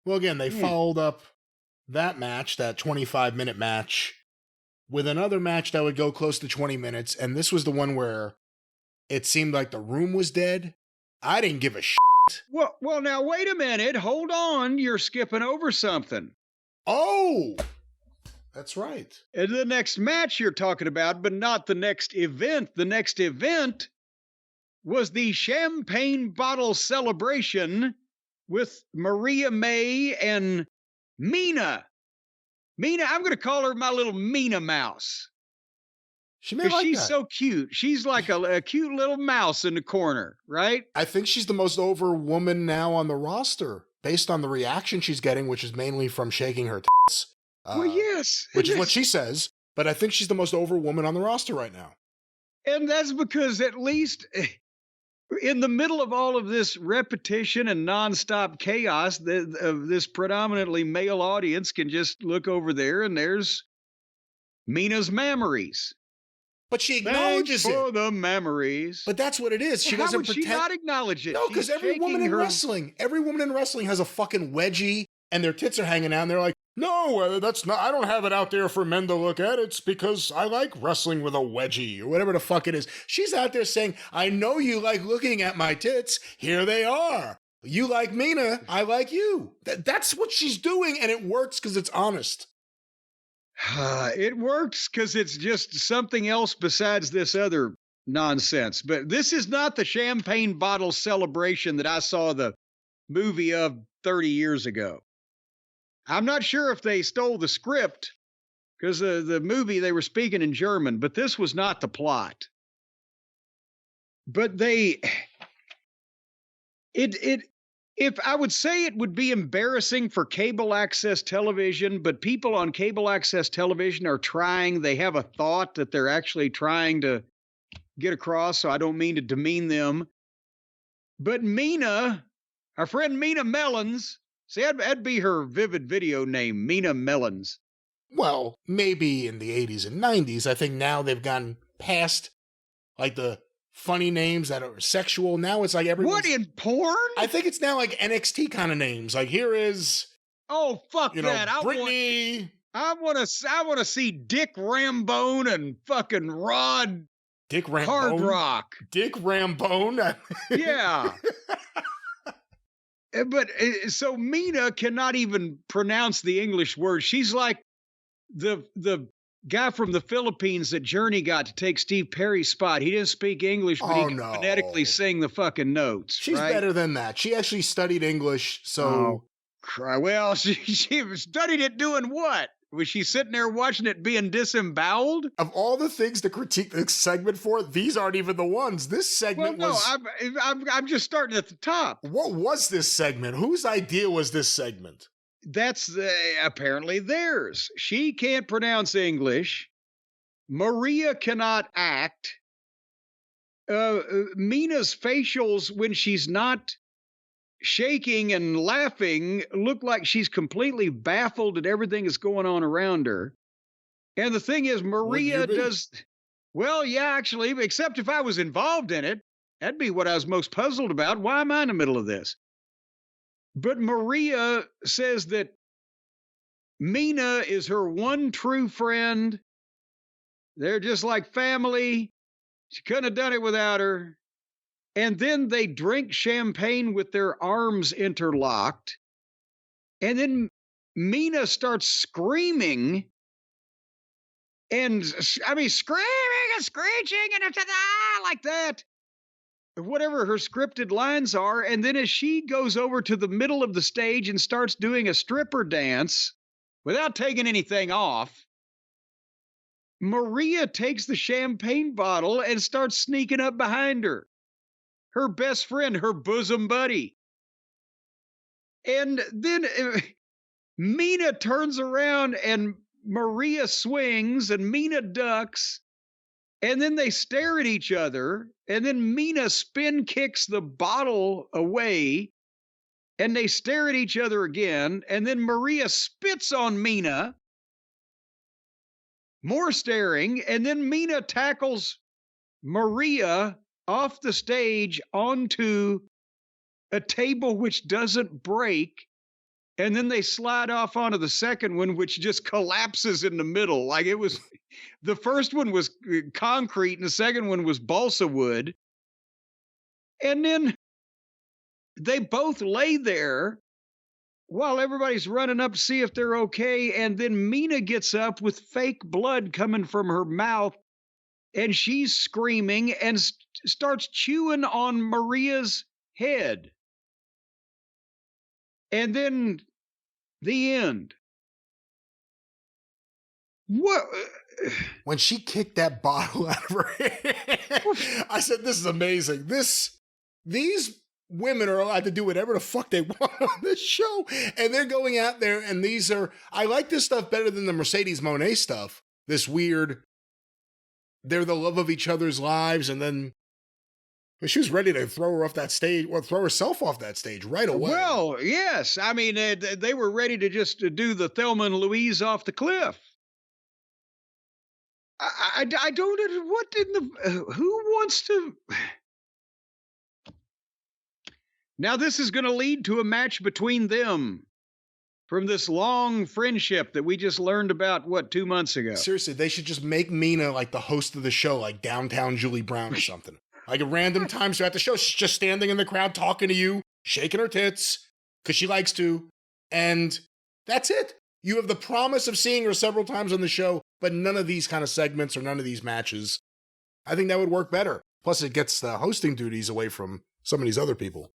Well, again, they followed up that match, that 25-minute match, with another match that would go close to 20 minutes, and this was the one where it seemed like the room was dead. I didn't give a shit. Well, now wait a minute. Hold on. You're skipping over something. Oh, that's right. The next match you're talking about, but not the next event. The next event was the champagne bottle celebration with Maria May and Mina. Mina, I'm going to call her my little Mina mouse. She's so cute. She's like a cute little mouse in the corner, right? I think she's the most over woman now on the roster, based on the reaction she's getting, which is mainly from shaking her tits. Well, yes. Which is what she says, but I think she's the most over woman on the roster right now. And that's because at least in the middle of all of this repetition and nonstop chaos, this predominantly male audience can just look over there and there's Mina's memories. But she acknowledges Thanks for the memories. But that's what it is. She doesn't pretend. She not acknowledge it? No, because every woman in wrestling has a fucking wedgie and their tits are hanging out and they're like, no, that's not, I don't have it out there for men to look at. It's because I like wrestling with a wedgie or whatever the fuck it is. She's out there saying, I know you like looking at my tits. Here they are. You like Mina. I like you. That's what she's doing. And it works because it's honest. It works because it's just something else besides this other nonsense. But this is not the champagne bottle celebration that I saw the movie of 30 years ago. I'm not sure if they stole the script because the movie they were speaking in German, but this was not the plot. But if I would say it would be embarrassing for cable access television, but people on cable access television are trying, they have a thought that they're actually trying to get across, so I don't mean to demean them. But Mina, our friend Mina Mellons, see, that'd be her Vivid video name, Mina Mellons. Well, maybe in the 80s and 90s. I think now they've gone past, like, the funny names that are sexual. Now it's like everyone. What, in porn? I think it's now like NXT kind of names. Like, here is. Oh, fuck that. Brittany. I want to see Dick Rambone and fucking Rod. Dick Rambone. Hard Rock. Dick Rambone. Yeah. But so Mina cannot even pronounce the English word. She's like the guy from the Philippines that Journey got to take Steve Perry's spot. He didn't speak English, but he could phonetically sing the fucking notes. She's better than that. She actually studied English, so. Oh, well, she studied it doing what? Was she sitting there watching it being disemboweled? Of all the things to critique this segment for, these aren't even the ones. This segment was. I'm just starting at the top. What was this segment? Whose idea was this segment? That's apparently theirs. She can't pronounce English. Maria cannot act. Mina's facials, when she's not shaking and laughing, look like she's completely baffled at everything that's going on around her. And the thing is, Maria does, well, yeah, actually, except if I was involved in it, that'd be what I was most puzzled about. Why am I in the middle of this? But Maria says that Mina is her one true friend. They're just like family. She couldn't have done it without her. And then they drink champagne with their arms interlocked. And then Mina starts screaming. And I mean, screaming and screeching and like that. Whatever her scripted lines are. And then as she goes over to the middle of the stage and starts doing a stripper dance without taking anything off, Maria takes the champagne bottle and starts sneaking up behind her. Her best friend, her bosom buddy. And then Mina turns around and Maria swings and Mina ducks. And then they stare at each other. And then Mina spin kicks the bottle away. And they stare at each other again. And then Maria spits on Mina. More staring. And then Mina tackles Maria off the stage onto a table which doesn't break. And then they slide off onto the second one, which just collapses in the middle. Like it was, the first one was concrete and the second one was balsa wood. And then they both lay there while everybody's running up to see if they're okay. And then Mina gets up with fake blood coming from her mouth and she's screaming and starts chewing on Maria's head. And then the end. What? When she kicked that bottle out of her hand, I said, this is amazing. These women are allowed to do whatever the fuck they want on this show. And they're going out there, and I like this stuff better than the Mercedes Moné stuff. This weird, they're the love of each other's lives, and then she was ready to throw her off that stage, or throw herself off that stage right away. Well, yes. I mean, they were ready to just do the Thelma and Louise off the cliff. I don't, what in the, who wants to? Now this is going to lead to a match between them from this long friendship that we just learned about, 2 months ago. Seriously, they should just make Mina like the host of the show, like Downtown Julie Brown or something. Like at random times throughout the show, she's just standing in the crowd talking to you, shaking her tits, because she likes to, and that's it. You have the promise of seeing her several times on the show, but none of these kind of segments or none of these matches. I think that would work better. Plus, it gets the hosting duties away from some of these other people.